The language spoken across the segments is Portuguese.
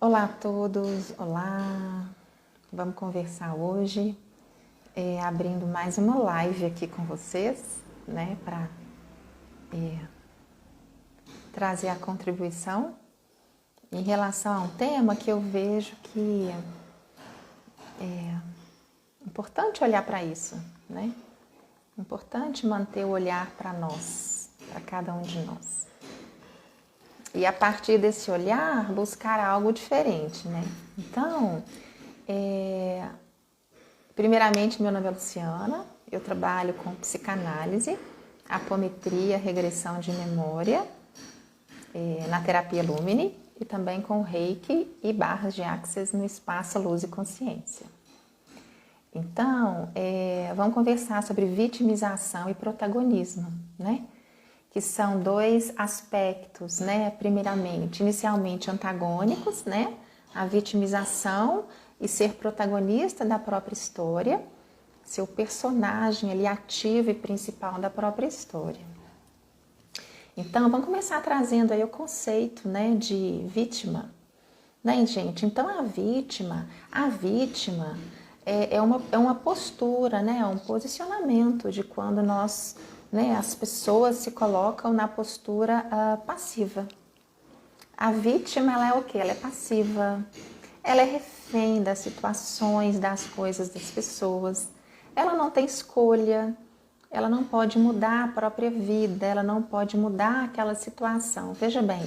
Olá a todos, olá! Vamos conversar hoje, abrindo mais uma live aqui com vocês, né, para trazer a contribuição em relação a um tema que eu vejo que é importante olhar para isso, né? Importante manter o olhar para nós, para cada um de nós. E a partir desse olhar, buscar algo diferente, né? Então, primeiramente, meu nome é Luciana, eu trabalho com psicanálise, apometria, regressão de memória, na terapia Lumine e também com Reiki e barras de Access no espaço Luz e Consciência. Então, vamos conversar sobre vitimização e protagonismo, né? Que são dois aspectos, né? Primeiramente, inicialmente antagônicos, né? A vitimização e ser protagonista da própria história, ser o personagem ali ativo e principal da própria história. Então, vamos começar trazendo aí o conceito, né, de vítima, né, gente? Então, a vítima é uma postura, né, é um posicionamento de quando nós, né, as pessoas se colocam na postura passiva. A vítima, ela é o quê? Ela é passiva, ela é refém das situações, das coisas, das pessoas. Ela não tem escolha, ela não pode mudar a própria vida, ela não pode mudar aquela situação. Veja bem,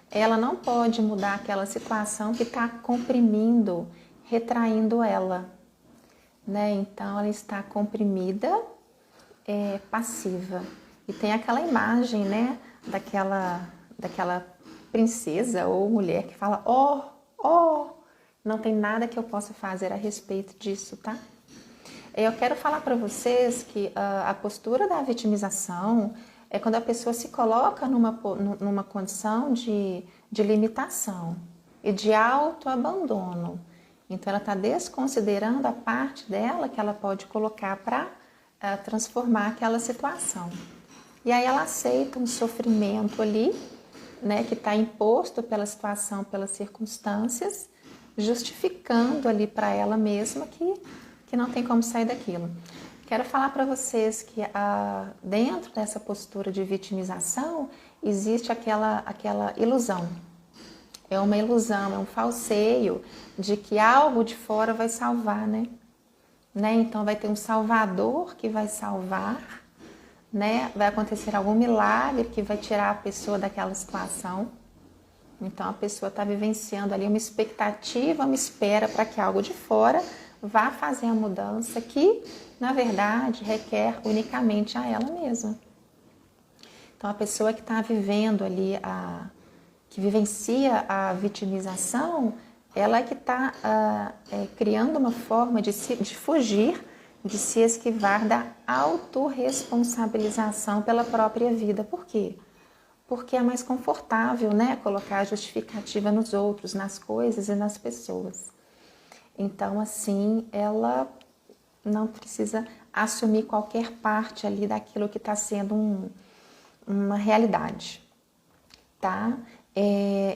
ela não pode mudar aquela situação que está comprimindo, retraindo ela, né? Então, ela está comprimida, passiva. E tem aquela imagem, né, daquela princesa ou mulher que fala, não tem nada que eu possa fazer a respeito disso, tá? Eu quero falar para vocês que a postura da vitimização é quando a pessoa se coloca numa condição de limitação e de autoabandono. Então, ela está desconsiderando a parte dela que ela pode colocar para transformar aquela situação. E aí ela aceita um sofrimento ali, né, que está imposto pela situação, pelas circunstâncias, justificando ali para ela mesma que não tem como sair daquilo. Quero falar para vocês que dentro dessa postura de vitimização existe aquela ilusão. É uma ilusão, é um falseio de que algo de fora vai salvar, né? Então vai ter um salvador que vai salvar, né? Vai acontecer algum milagre que vai tirar a pessoa daquela situação. Então a pessoa está vivenciando ali uma expectativa, uma espera para que algo de fora vá fazer a mudança que, na verdade, requer unicamente a ela mesma. Então a pessoa que está vivendo ali, que vivencia a vitimização, ela é que está criando uma forma de fugir, de se esquivar da autorresponsabilização pela própria vida. Por quê? Porque é mais confortável, né, colocar a justificativa nos outros, nas coisas e nas pessoas. Então, assim, ela não precisa assumir qualquer parte ali daquilo que está sendo uma realidade, tá?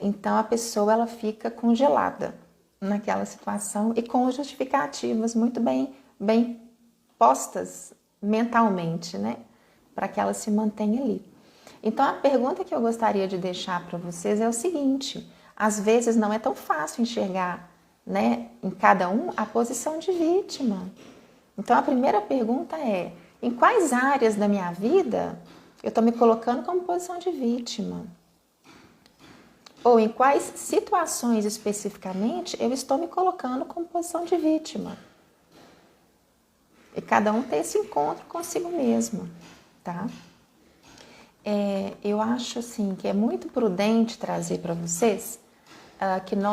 Então, a pessoa ela fica congelada naquela situação e com justificativas muito bem postas mentalmente, né? Para que ela se mantenha ali. Então, a pergunta que eu gostaria de deixar para vocês é o seguinte: às vezes não é tão fácil enxergar, né, em cada um a posição de vítima. Então, a primeira pergunta é: em quais áreas da minha vida eu estou me colocando como posição de vítima? Ou em quais situações especificamente eu estou me colocando como posição de vítima? E cada um tem esse encontro consigo mesmo, tá? Eu acho assim que é muito prudente trazer para vocês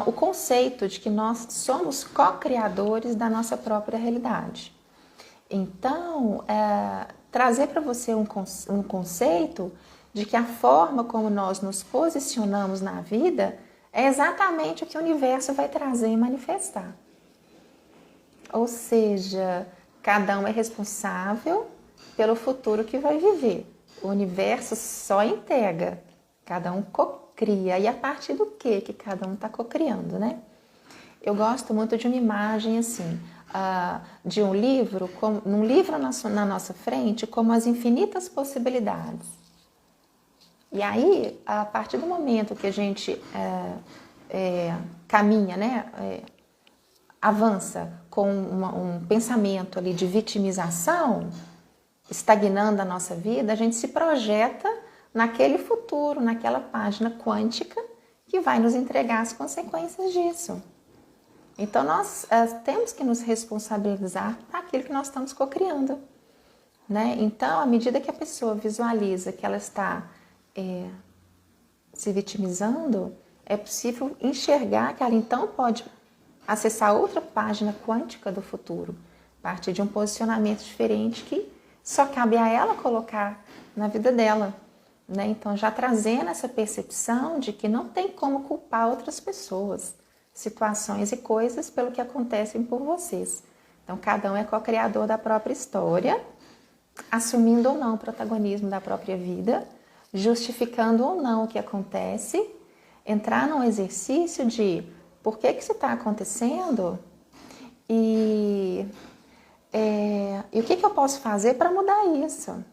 o conceito de que nós somos co-criadores da nossa própria realidade. Então, trazer para você um conceito de que a forma como nós nos posicionamos na vida é exatamente o que o universo vai trazer e manifestar. Ou seja, cada um é responsável pelo futuro que vai viver. O universo só entrega, cada um cria. E a partir do que cada um está cocriando, né? Eu gosto muito de uma imagem assim, de um livro, num livro na nossa frente, como as infinitas possibilidades. E aí, a partir do momento que a gente caminha, né, avança com um pensamento ali de vitimização, estagnando a nossa vida, a gente se projeta naquele futuro, naquela página quântica que vai nos entregar as consequências disso. Então, nós temos que nos responsabilizar por aquilo que nós estamos cocriando, né? Então, à medida que a pessoa visualiza que ela está se vitimizando, é possível enxergar que ela então pode acessar outra página quântica do futuro, a partir de um posicionamento diferente que só cabe a ela colocar na vida dela, né? Então, já trazendo essa percepção de que não tem como culpar outras pessoas, situações e coisas pelo que acontecem por vocês. Então, cada um é co-criador da própria história, assumindo ou não o protagonismo da própria vida, justificando ou não o que acontece, entrar num exercício de por que isso está acontecendo e o que eu posso fazer para mudar isso,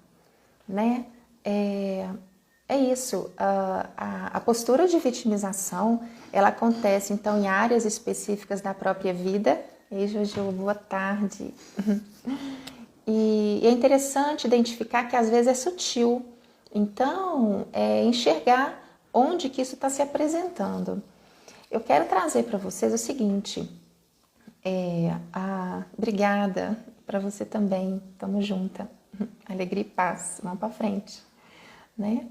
né? É isso, a postura de vitimização, ela acontece então em áreas específicas da própria vida. Ei, Jojo, boa tarde. E é interessante identificar que às vezes é sutil, então enxergar onde que isso está se apresentando. Eu quero trazer para vocês o seguinte, obrigada para você também, tamo junta, alegria e paz, vamos para frente, né?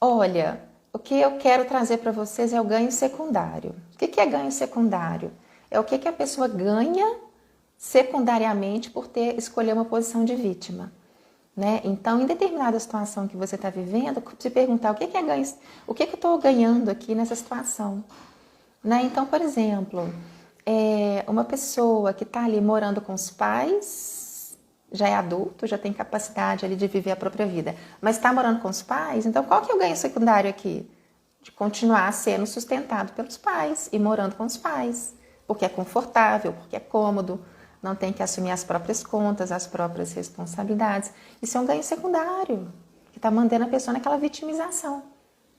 Olha, o que eu quero trazer para vocês é o ganho secundário. O que é ganho secundário? É o que a pessoa ganha secundariamente por escolher uma posição de vítima, né? Então, em determinada situação que você está vivendo, se perguntar o que é ganho, o que eu estou ganhando aqui nessa situação, né? Então, por exemplo, uma pessoa que está ali morando com os pais, já é adulto, já tem capacidade ali de viver a própria vida, mas está morando com os pais, então qual que é o ganho secundário aqui? De continuar sendo sustentado pelos pais e morando com os pais, porque é confortável, porque é cômodo, não tem que assumir as próprias contas, as próprias responsabilidades. Isso é um ganho secundário, que está mantendo a pessoa naquela vitimização,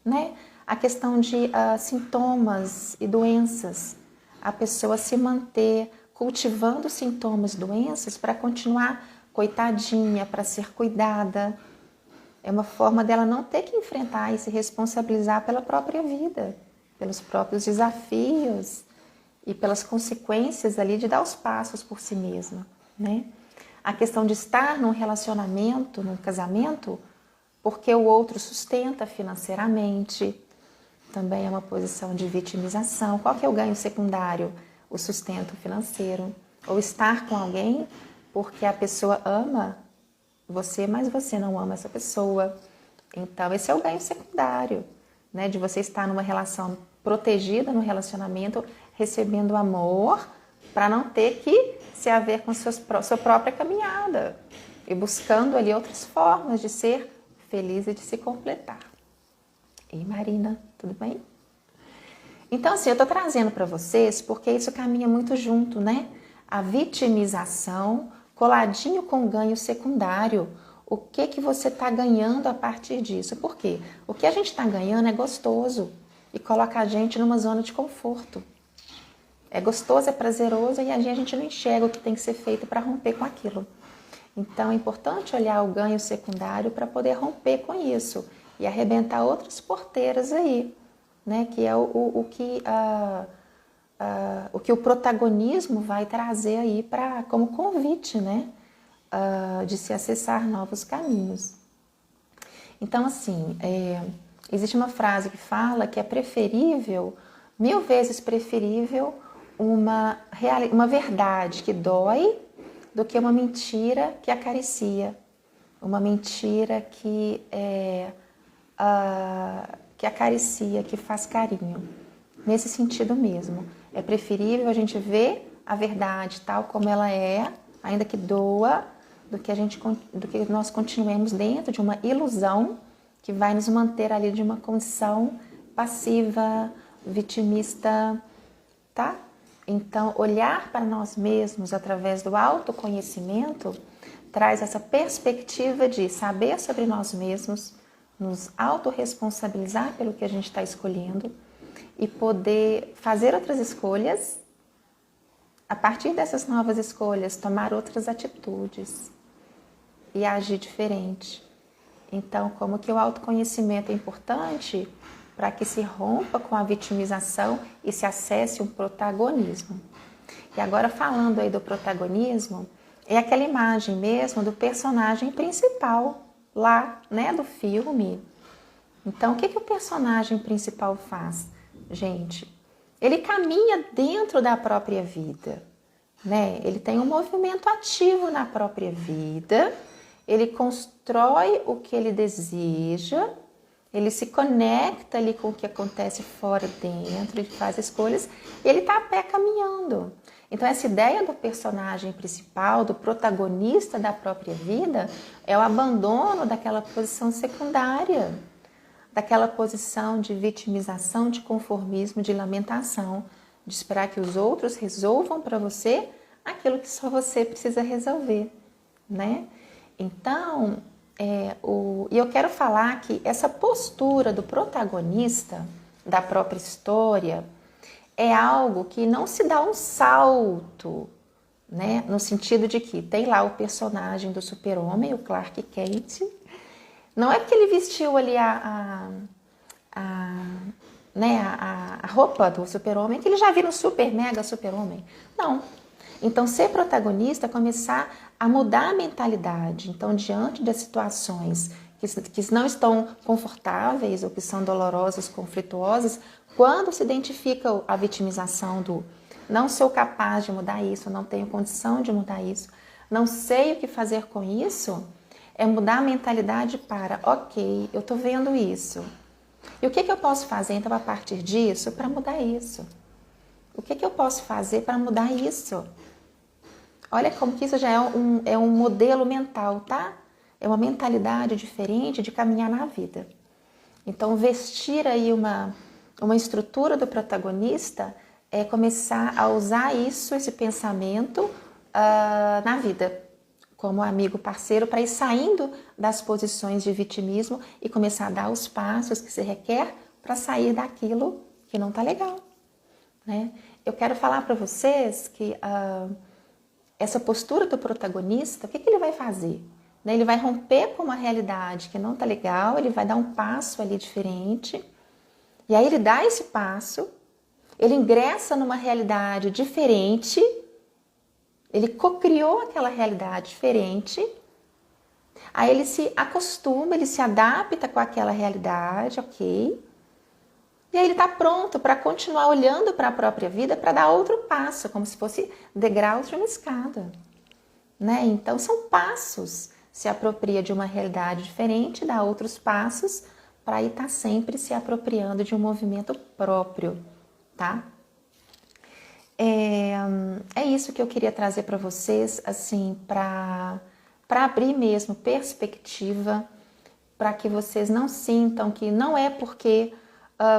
né? A questão de sintomas e doenças, a pessoa se manter cultivando sintomas e doenças para continuar coitadinha, para ser cuidada. É uma forma dela não ter que enfrentar e se responsabilizar pela própria vida, pelos próprios desafios e pelas consequências ali de dar os passos por si mesma, né? A questão de estar num relacionamento, num casamento, porque o outro sustenta financeiramente, também é uma posição de vitimização. Qual que é o ganho secundário? O sustento financeiro. Ou estar com alguém porque a pessoa ama você, mas você não ama essa pessoa. Então, esse é o ganho secundário, né? De você estar numa relação protegida no relacionamento, recebendo amor, para não ter que se haver com sua própria caminhada e buscando ali outras formas de ser feliz e de se completar. E Marina, tudo bem? Então, assim, eu tô trazendo para vocês porque isso caminha muito junto, né? A vitimização coladinho com o ganho secundário. O que você está ganhando a partir disso? Por quê? O que a gente está ganhando é gostoso e coloca a gente numa zona de conforto. É gostoso, é prazeroso e a gente não enxerga o que tem que ser feito para romper com aquilo. Então, é importante olhar o ganho secundário para poder romper com isso e arrebentar outras porteiras aí, né? Que é o que o protagonismo vai trazer aí como convite, né? De se acessar novos caminhos. Então, assim, existe uma frase que fala que é preferível, 1000 vezes preferível, uma verdade que dói do que uma mentira que acaricia, uma mentira que acaricia, que faz carinho. Nesse sentido mesmo, é preferível a gente ver a verdade tal como ela é, ainda que doa, do que nós continuemos dentro de uma ilusão que vai nos manter ali de uma condição passiva, vitimista, tá? Então, olhar para nós mesmos através do autoconhecimento traz essa perspectiva de saber sobre nós mesmos, nos autorresponsabilizar pelo que a gente está escolhendo e poder fazer outras escolhas. A partir dessas novas escolhas, tomar outras atitudes e agir diferente. Então, como que o autoconhecimento é importante para que se rompa com a vitimização e se acesse um protagonismo. E agora falando aí do protagonismo, é aquela imagem mesmo do personagem principal lá, né, do filme. Então, o que o personagem principal faz? Gente, ele caminha dentro da própria vida, né? Ele tem um movimento ativo na própria vida, ele constrói o que ele deseja, ele se conecta ali com o que acontece fora e dentro, ele faz escolhas e ele está a pé caminhando. Então essa ideia do personagem principal, do protagonista da própria vida, é o abandono daquela posição secundária, daquela posição de vitimização, de conformismo, de lamentação, de esperar que os outros resolvam para você aquilo que só você precisa resolver, né? Então, e eu quero falar que essa postura do protagonista da própria história é algo que não se dá um salto, né? No sentido de que tem lá o personagem do super-homem, o Clark Kent. Não é porque ele vestiu ali a roupa do super-homem que ele já vira um super, mega super-homem. Não. Então, ser protagonista é começar a mudar a mentalidade. Então, diante das situações que não estão confortáveis ou que são dolorosas, conflituosas, quando se identifica a vitimização do não sou capaz de mudar isso, não tenho condição de mudar isso, não sei o que fazer com isso, é mudar a mentalidade para, ok, eu estou vendo isso. E o que eu posso fazer, então, a partir disso, para mudar isso? O que eu posso fazer para mudar isso? Olha como que isso já é um modelo mental, tá? É uma mentalidade diferente de caminhar na vida. Então, vestir aí uma estrutura do protagonista é começar a usar isso, esse pensamento na vida, como amigo parceiro, para ir saindo das posições de vitimismo e começar a dar os passos que se requer para sair daquilo que não está legal, né? Eu quero falar para vocês que essa postura do protagonista, o que ele vai fazer? Ele vai romper com uma realidade que não está legal, ele vai dar um passo ali diferente, e aí ele dá esse passo, ele ingressa numa realidade diferente, ele cocriou aquela realidade diferente, aí ele se acostuma, ele se adapta com aquela realidade, ok? E aí ele está pronto para continuar olhando para a própria vida, para dar outro passo, como se fosse degraus de uma escada, né? Então são passos, se apropria de uma realidade diferente, dá outros passos, para aí estar sempre se apropriando de um movimento próprio, tá? É isso que eu queria trazer para vocês, assim, para abrir mesmo perspectiva, para que vocês não sintam que não é porque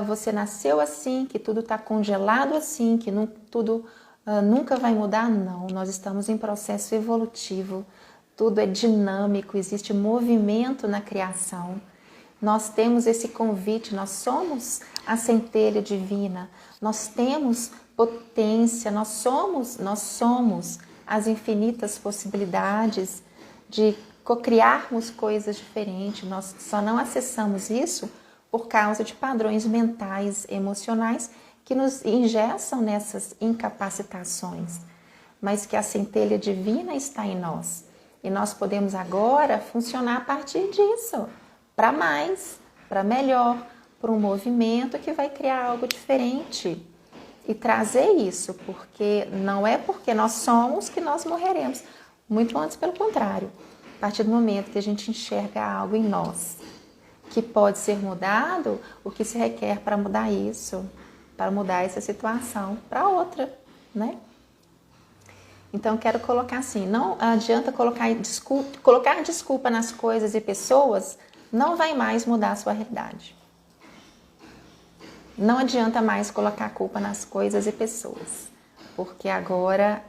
você nasceu assim, que tudo está congelado assim, que tudo nunca vai mudar. Não, nós estamos em processo evolutivo, tudo é dinâmico, existe movimento na criação. Nós temos esse convite, nós somos a centelha divina, nós temos potência, nós somos as infinitas possibilidades de cocriarmos coisas diferentes. Nós só não acessamos isso por causa de padrões mentais, emocionais, que nos engessam nessas incapacitações, mas que a centelha divina está em nós. E nós podemos agora funcionar a partir disso, para mais, para melhor, para um movimento que vai criar algo diferente. E trazer isso, porque não é porque nós somos que nós morreremos. Muito antes, pelo contrário. A partir do momento que a gente enxerga algo em nós que pode ser mudado, o que se requer para mudar isso, para mudar essa situação para outra, né? Então, eu quero colocar assim, não adianta colocar desculpa nas coisas e pessoas, não vai mais mudar a sua realidade. Não adianta mais colocar culpa nas coisas e pessoas. porque agora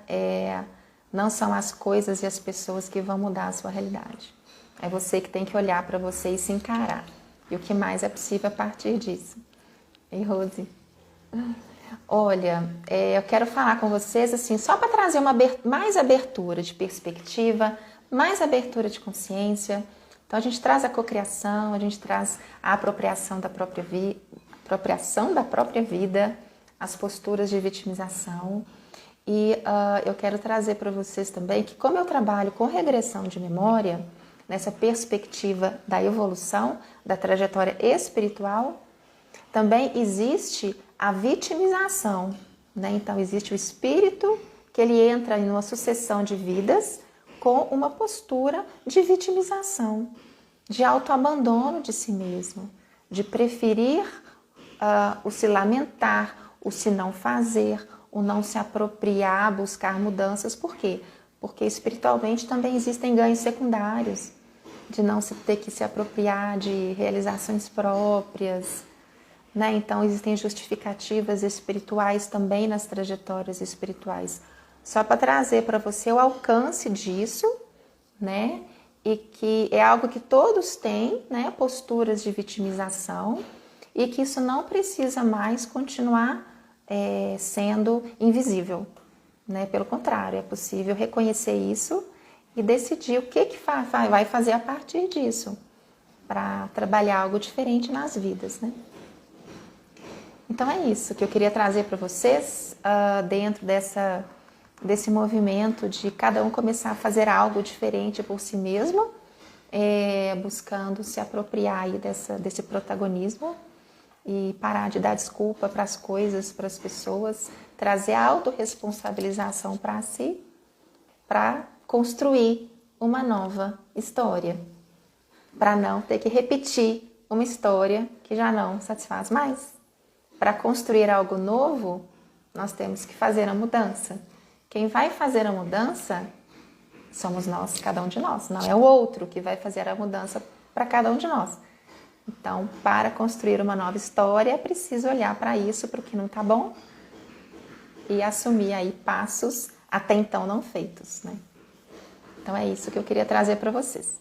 não são as coisas e as pessoas que vão mudar a sua realidade. É você que tem que olhar para você e se encarar. E o que mais é possível a partir disso. Ei, Rose? Olha, eu quero falar com vocês assim, só para trazer mais abertura de perspectiva, mais abertura de consciência. Então a gente traz a cocriação, a gente traz a apropriação da própria vida, as posturas de vitimização. E eu quero trazer para vocês também que, como eu trabalho com regressão de memória, nessa perspectiva da evolução, da trajetória espiritual, também existe a vitimização, né? Então existe o espírito que ele entra em uma sucessão de vidas com uma postura de vitimização, de autoabandono de si mesmo, de preferir o se lamentar, o se não fazer, o não se apropriar, buscar mudanças. Por quê? Porque espiritualmente também existem ganhos secundários, de não se ter que se apropriar de realizações próprias, né? Então existem justificativas espirituais também nas trajetórias espirituais. Só para trazer para você o alcance disso, né? E que é algo que todos têm, né? Posturas de vitimização, e que isso não precisa mais continuar sendo invisível, né? Pelo contrário, é possível reconhecer isso e decidir o que vai fazer a partir disso, para trabalhar algo diferente nas vidas, né? Então é isso que eu queria trazer para vocês, dentro desse movimento de cada um começar a fazer algo diferente por si mesmo, buscando se apropriar aí desse protagonismo e parar de dar desculpa para as coisas, para as pessoas, trazer a autorresponsabilização para si, para construir uma nova história, para não ter que repetir uma história que já não satisfaz mais. Para construir algo novo, nós temos que fazer a mudança. Quem vai fazer a mudança somos nós, cada um de nós. Não é o outro que vai fazer a mudança para cada um de nós. Então, para construir uma nova história, é preciso olhar para isso, para o que não está bom, e assumir aí passos até então não feitos, né? Então é isso que eu queria trazer para vocês.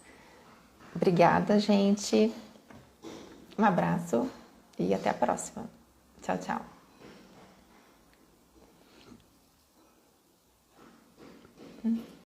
Obrigada, gente. Um abraço e até a próxima. Tchau, tchau.